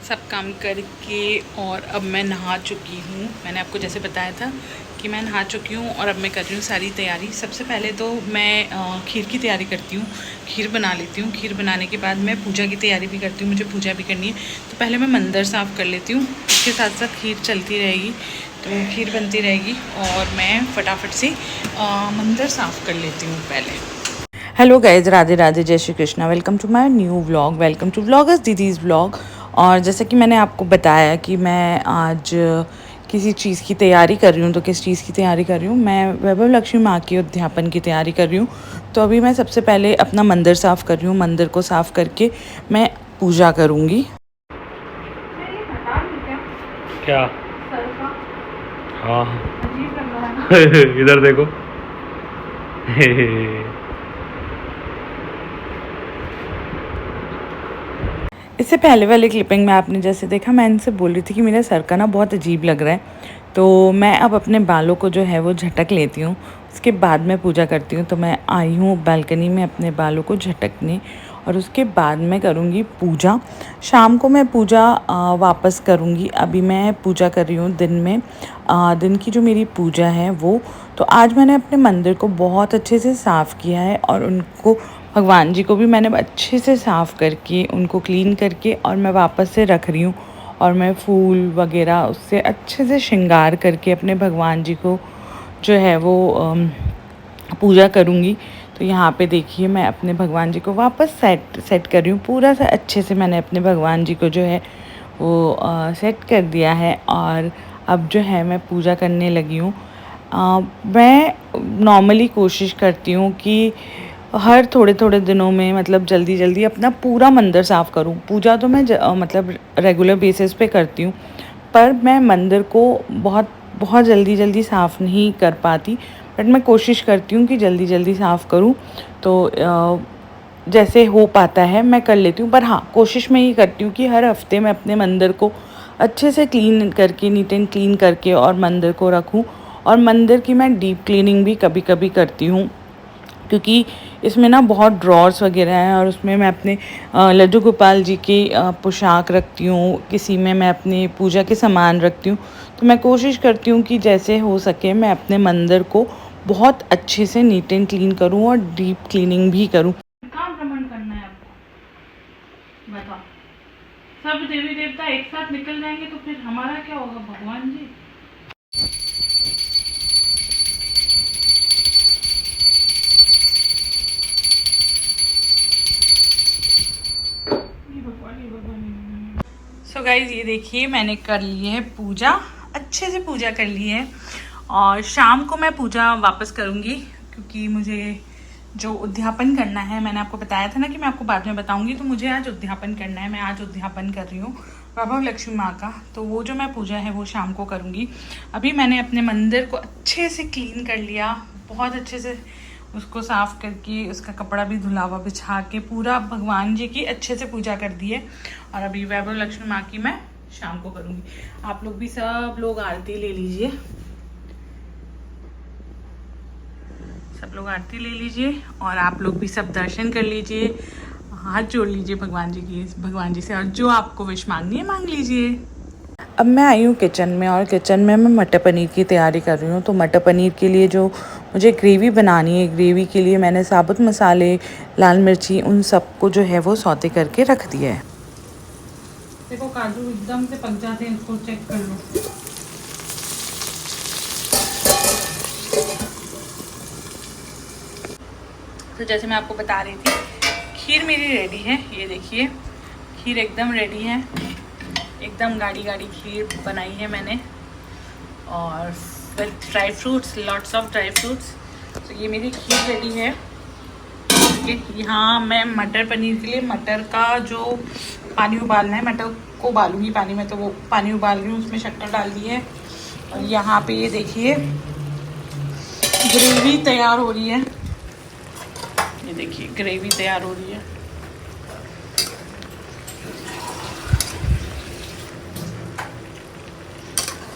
सब काम करके और अब मैं नहा चुकी हूँ। मैंने आपको जैसे बताया था कि मैं नहा चुकी हूँ और अब मैं कर रही हूँ सारी तैयारी। सबसे पहले तो मैं खीर की तैयारी करती हूँ, खीर बना लेती हूँ। खीर बनाने के बाद मैं पूजा की तैयारी भी करती हूँ, मुझे पूजा भी करनी है। तो पहले मैं मंदिर साफ़ कर लेती हूँ, उसके साथ साथ खीर चलती रहेगी, तो खीर बनती रहेगी और मैं फटाफट से मंदिर साफ़ कर लेती हूँ पहले। हेलो गाइज, राधे राधे, जय Shri Krishna. Welcome to my new vlog, welcome to vloggers दीदीज़ व्लॉग। और जैसे कि मैंने आपको बताया कि मैं आज किसी चीज़ की तैयारी कर रही हूँ, तो किस चीज़ की तैयारी कर रही हूँ, मैं वैभव लक्ष्मी माँ के उद्यापन की तैयारी कर रही हूँ। तो अभी मैं सबसे पहले अपना मंदिर साफ़ कर रही हूँ। मंदिर को साफ़ करके मैं पूजा करूँगी। क्या? हाँ इधर देखो इससे पहले वाले क्लिपिंग में आपने जैसे देखा, मैं इनसे बोल रही थी कि मेरा सर का ना बहुत अजीब लग रहा है, तो मैं अब अपने बालों को जो है वो झटक लेती हूँ, उसके बाद मैं पूजा करती हूँ। तो मैं आई हूँ बालकनी में अपने बालों को झटकने और उसके बाद मैं करूँगी पूजा। शाम को मैं पूजा वापस करूँगी। अभी मैं पूजा कर रही हूँ दिन में, दिन की जो मेरी पूजा है वो। तो आज मैंने अपने मंदिर को बहुत अच्छे से साफ़ किया है और उनको, भगवान जी को भी मैंने अच्छे से साफ़ करके उनको क्लीन करके और मैं वापस से रख रही हूँ। और मैं फूल वगैरह उससे अच्छे से श्रृंगार करके अपने भगवान जी को जो है वो पूजा करूँगी। तो यहाँ पे देखिए, मैं अपने भगवान जी को वापस सेट कर रही हूँ। पूरा सा अच्छे से मैंने अपने भगवान जी को जो है वो सेट कर दिया है और अब जो है मैं पूजा करने लगी हूँ। मैं नॉर्मली कोशिश करती हूँ कि हर थोड़े थोड़े दिनों में, मतलब जल्दी जल्दी अपना पूरा मंदिर साफ़ करूँ। पूजा तो मैं मतलब रेगुलर बेसिस पे करती हूँ, पर मैं मंदिर को बहुत बहुत जल्दी जल्दी साफ़ नहीं कर पाती। बट मैं कोशिश करती हूँ कि जल्दी जल्दी साफ़ करूँ। तो जैसे हो पाता है मैं कर लेती हूँ। पर हाँ, कोशिश मैं ये करती हूँ कि हर हफ्ते मैं अपने मंदिर को अच्छे से क्लीन करके, नीट एंड क्लीन करके और मंदिर को रखूँ। और मंदिर की मैं डीप क्लीनिंग भी कभी कभी करती हूँ, क्योंकि इसमें ना बहुत ड्रॉर्स वगैरह हैं और उसमें मैं अपने लड्डू गोपाल जी की पोशाक रखती हूँ, किसी में मैं अपनी पूजा के सामान रखती हूँ। तो मैं कोशिश करती हूँ कि जैसे हो सके मैं अपने मंदिर को बहुत अच्छे से नीट एंड क्लीन करूँ और डीप क्लीनिंग भी करूँ। कहाँ भ्रमण करना है आपको, बताओ? सब देवी देवता एक साथ निकल जाएंगे तो फिर हमारा क्या होगा भगवान जी? सो गाइज, ये देखिए मैंने कर ली है पूजा, अच्छे से पूजा कर ली है। और शाम को मैं पूजा वापस करूँगी, क्योंकि मुझे जो उद्यापन करना है, मैंने आपको बताया था ना कि मैं आपको बाद में बताऊँगी। तो मुझे आज उद्यापन करना है, मैं आज उद्यापन कर रही हूँ वैभव लक्ष्मी माँ का। तो वो जो मैं पूजा है वो शाम को करूँगी। अभी मैंने अपने मंदिर को अच्छे से क्लीन कर लिया, बहुत अच्छे से उसको साफ़ करके, उसका कपड़ा भी धुलावा बिछा के पूरा भगवान जी की अच्छे से पूजा कर दी है। और अभी वैभव लक्ष्मी माँ की मैं शाम को करूँगी। आप लोग भी सब लोग आरती ले लीजिए, सब लोग आरती ले लीजिए और आप लोग भी सब दर्शन कर लीजिए, हाथ जोड़ लीजिए भगवान जी से, और जो आपको विश मांगनी है मांग लीजिए। अब मैं आई हूँ किचन में और किचन में मैं मटर पनीर की तैयारी कर रही हूँ। तो मटर पनीर के लिए जो मुझे ग्रेवी बनानी है, ग्रेवी के लिए मैंने साबुत मसाले, लाल मिर्ची, उन सबको जो है वो सौते करके रख दिया है। देखो काजू एकदम से पक जाते हैं, इसको चेक कर लो। तो जैसे मैं आपको बता रही थी, खीर मेरी रेडी है। ये देखिए, खीर एकदम रेडी है, एकदम गाढ़ी गाढ़ी खीर बनाई है मैंने, और with dry fruits, lots of dry fruits. तो ये मेरी खीर रेडी है। यहाँ मैं मटर पनीर के लिए मटर का जो पानी उबालना है, मटर को उबालूंगी पानी में, तो वो पानी उबाल रही हूँ, उसमें शक्कर डाल दी है। और यहाँ पे ये देखिए ग्रेवी तैयार हो रही है, ये देखिए ग्रेवी तैयार हो रही है।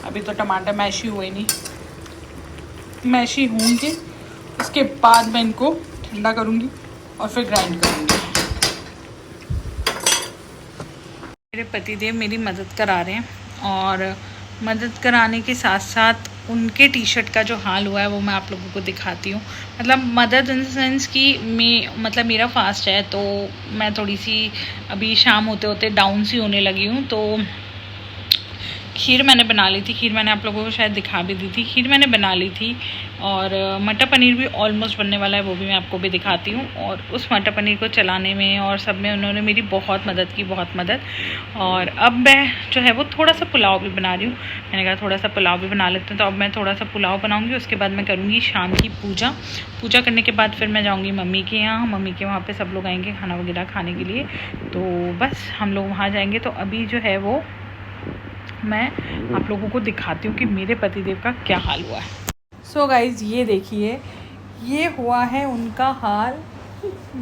अभी तो टमाटर मैशी हुए नहीं, मैशी होंगे उसके बाद मैं इनको ठंडा करूँगी और फिर ग्राइंड करूँगी। मेरे पतिदेव मेरी मदद करा रहे हैं और मदद कराने के साथ साथ उनके टी शर्ट का जो हाल हुआ है वो मैं आप लोगों को दिखाती हूँ। मतलब मदद इन सेंस कि मतलब मेरा फास्ट है तो मैं थोड़ी सी अभी शाम होते होते डाउन सी होने लगी हूँ। तो खीर मैंने बना ली थी, खीर मैंने आप लोगों को शायद दिखा भी दी थी, खीर मैंने बना ली थी और मटर पनीर भी ऑलमोस्ट बनने वाला है, वो भी मैं आपको भी दिखाती हूँ। और उस मटर पनीर को चलाने में और सब में उन्होंने मेरी बहुत मदद की, बहुत मदद। और अब मैं जो है वो थोड़ा सा पुलाव भी बना रही हूँ। मैंने कहा थोड़ा सा पुलाव भी बना लेते हैं, तो अब मैं थोड़ा सा पुलाव बनाऊँगी। उसके बाद मैं करूँगी शाम की पूजा। पूजा करने के बाद फिर मैं जाऊँगी मम्मी के यहाँ। मम्मी के वहाँ पर सब लोग आएँगे खाना वगैरह खाने के लिए, तो बस हम लोग वहाँ जाएँगे। तो अभी जो है वो मैं आप लोगों को दिखाती हूँ कि मेरे पतिदेव का क्या हाल हुआ है। सो गाइज ये देखिए, ये हुआ है उनका हाल।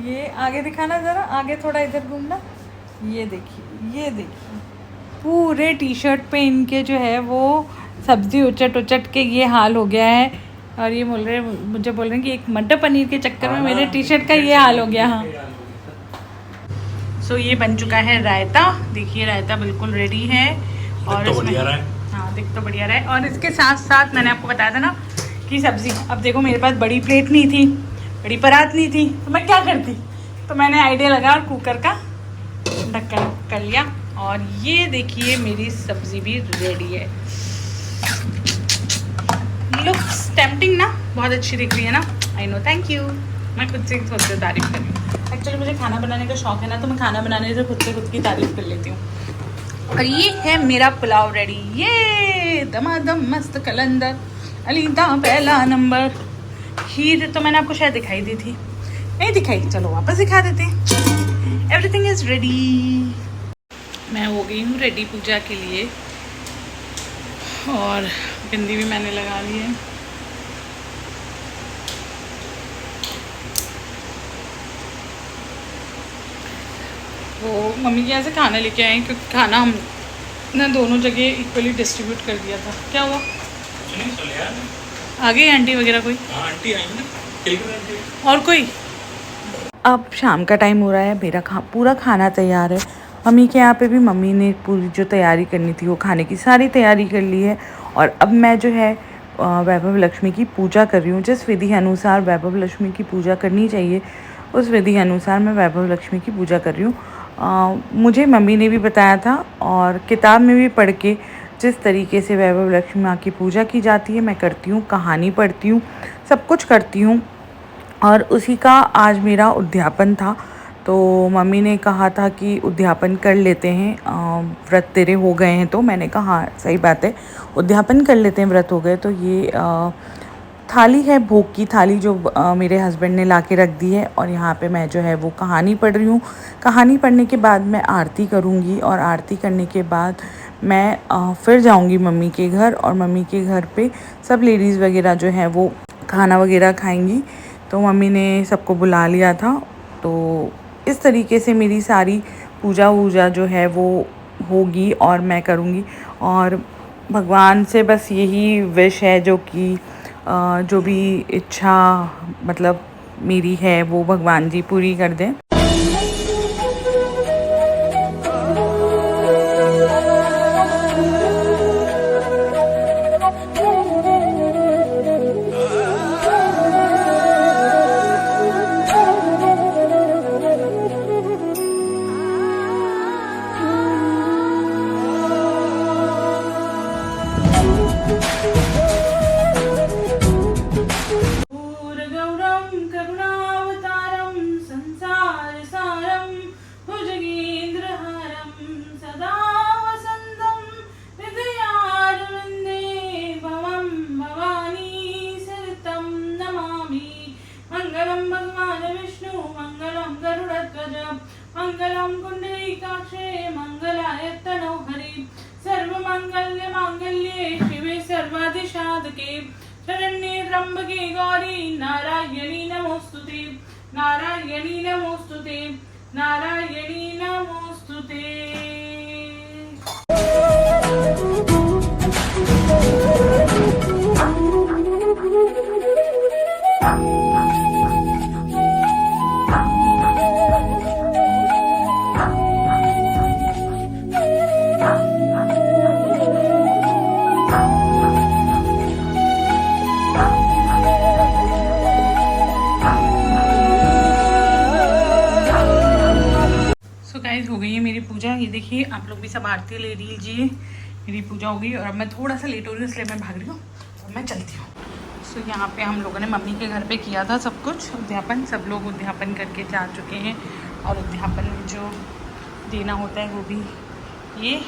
ये आगे दिखाना ज़रा, आगे थोड़ा इधर घूमना। ये देखिए पूरे टी शर्ट पे इनके जो है वो सब्ज़ी उचट के ये हाल हो गया है। और ये मुझे बोल रहे हैं कि एक मटर पनीर के चक्कर में मेरे टी शर्ट का ये हाल हो गया। हाँ, सो ये बन चुका है रायता। देखिए रायता बिल्कुल रेडी है और इसमें हाँ दिख तो बढ़िया रहा है। और इसके साथ साथ मैंने आपको बताया था ना कि सब्ज़ी, अब देखो मेरे पास बड़ी प्लेट नहीं थी, बड़ी परात नहीं थी, तो मैं क्या करती, तो मैंने आइडिया लगा और कुकर का ढक्कन कर लिया। और ये देखिए मेरी सब्ज़ी भी रेडी है। लुक्स टेम्पटिंग ना, बहुत अच्छी दिख रही है ना। I know, thank you. मैं खुद से खुद से तारीफ़ कर रही हूँ। एक्चुअली मुझे खाना बनाने का शौक़ है ना, तो मैं खाना बनाने से खुद की तारीफ़ कर लेती हूँ। और ये है मेरा पुलाव रेडी। ये दमादम मस्त कलंदर अलीदा पहला नंबर। खीर तो मैंने आपको शायद दिखाई दी थी, नहीं दिखाई, चलो वापस दिखा देते हैं। Everything is ready. मैं हो गई हूँ रेडी पूजा के लिए और बिंदी भी मैंने लगा ली है। वो मम्मी के यहाँ से खाना लेके आए क्योंकि खाना हम ना दोनों जगह इक्वली डिस्ट्रीब्यूट कर दिया था। क्या हुआ, आ गई आंटी वगैरह कोई? आंटी आई ना, और कोई? अब शाम का टाइम हो रहा है, मेरा पूरा खाना तैयार है। मम्मी के यहाँ पे भी मम्मी ने पूरी जो तैयारी करनी थी वो खाने की सारी तैयारी कर ली है। और अब मैं जो है वैभव लक्ष्मी की पूजा कर रही हूँ। जिस विधि अनुसार वैभव लक्ष्मी की पूजा करनी चाहिए उस विधि अनुसार मैं वैभव लक्ष्मी की पूजा कर रही हूँ। मुझे मम्मी ने भी बताया था और किताब में भी पढ़ के जिस तरीके से वैभव लक्ष्मी माँ की पूजा की जाती है मैं करती हूँ। कहानी पढ़ती हूँ, सब कुछ करती हूँ। और उसी का आज मेरा उद्यापन था, तो मम्मी ने कहा था कि उद्यापन कर लेते हैं, व्रत तेरे हो गए हैं। तो मैंने कहा हाँ सही बात है, उद्यापन कर लेते हैं, व्रत हो गए। तो ये थाली है, भोग की थाली, जो मेरे हस्बैंड ने ला के रख दी है। और यहाँ पे मैं जो है वो कहानी पढ़ रही हूँ। कहानी पढ़ने के बाद मैं आरती करूँगी और आरती करने के बाद मैं फिर जाऊँगी मम्मी के घर। और मम्मी के घर पे सब लेडीज़ वगैरह जो है वो खाना वगैरह खाएंगी। तो मम्मी ने सबको बुला लिया था। तो इस तरीके से मेरी सारी पूजा वूजा जो है वो होगी और मैं करूँगी। और भगवान से बस यही विश है जो कि जो भी इच्छा मतलब मेरी है वो भगवान जी पूरी कर दें। मंगलम कुंडलीकाक्षे मंगलाय तनोहरि सर्वमंगल्य मांगल्ये शिवे सर्वाधिसाधके शरण्ये त्र्यंबके गौरी नारायणी नमोस्तुते नारायणी नमोस्तुते नारायणी नमोस्तुते। गाइस हो गई है मेरी पूजा। ये देखिए आप लोग भी सब आरती ले लीजिए। मेरी पूजा हो गई और अब मैं थोड़ा सा लेट हो रही हूँ, इसलिए मैं भाग रही हूँ और मैं चलती हूँ। सो यहाँ पे हम लोगों ने मम्मी के घर पे किया था सब कुछ उद्यापन, सब लोग उद्यापन करके जा चुके हैं और उद्यापन में जो देना होता है वो भी ये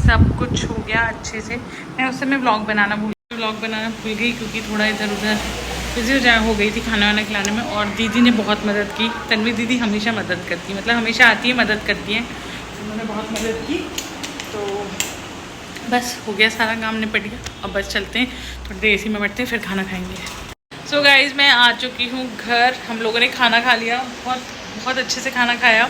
सब कुछ हो गया अच्छे से। मैं उस समय व्लॉग बनाना भूल गई क्योंकि थोड़ा इधर उधर बिजी हो गई थी खाना वाना खिलाने में। और दीदी ने बहुत मदद की। तन्वी दीदी हमेशा मदद करती है, मतलब हमेशा आती है मदद करती है, उन्होंने बहुत मदद की। तो बस हो गया सारा काम निपट गया। अब बस चलते हैं, थोड़ी देर इसी में बैठते हैं, फिर खाना खाएंगे। सो गाइज़ मैं आ चुकी हूँ घर। हम लोगों ने खाना खा लिया, बहुत अच्छे से खाना खाया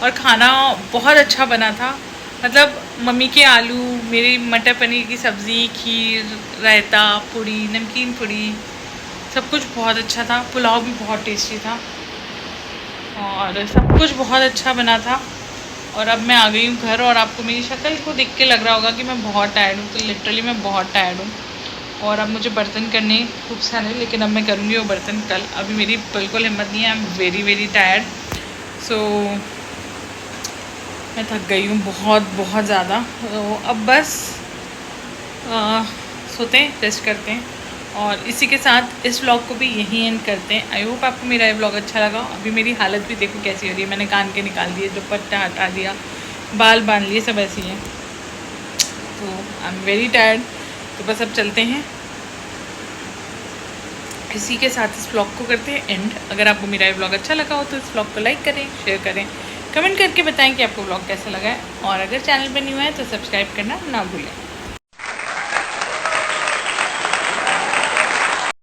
और खाना बहुत अच्छा बना था। मतलब मम्मी के आलू, मेरी मटर पनीर की सब्ज़ी, खीर, रायता, पूड़ी, नमकीन पूड़ी, सब कुछ बहुत अच्छा था। पुलाव भी बहुत टेस्टी था और सब कुछ बहुत अच्छा बना था। और अब मैं आ गई हूँ घर और आपको मेरी शक्ल को देख के लग रहा होगा कि मैं बहुत टायर्ड हूँ। तो लिटरली मैं बहुत टायर्ड हूँ और अब मुझे बर्तन करने खूब सारे, लेकिन अब मैं करूँगी वो बर्तन कल। अभी मेरी बिल्कुल हिम्मत नहीं है, आई एम वेरी टायर्ड। सो मैं थक गई हूँ बहुत ज़्यादा। तो अब बस सोते हैं, रेस्ट करते हैं और इसी के साथ इस व्लॉग को भी यहीं एंड करते हैं। आई होप आपको मेरा ये व्लॉग अच्छा लगा। अभी मेरी हालत भी देखो कैसी हो रही है, मैंने कान के निकाल दिए, दुपट्टा हटा दिया, बाल बांध लिए, सब ऐसी हैं। तो आई एम वेरी टायर्ड। तो बस अब चलते हैं, इसी के साथ इस व्लॉग को करते हैं एंड। अगर आपको मेरा ये व्लॉग अच्छा लगा हो तो इस व्लॉग को लाइक करें, शेयर करें, कमेंट करके बताएं कि आपको व्लॉग कैसा लगा है। और अगर चैनल पर न्यू है तो सब्सक्राइब करना ना भूलें।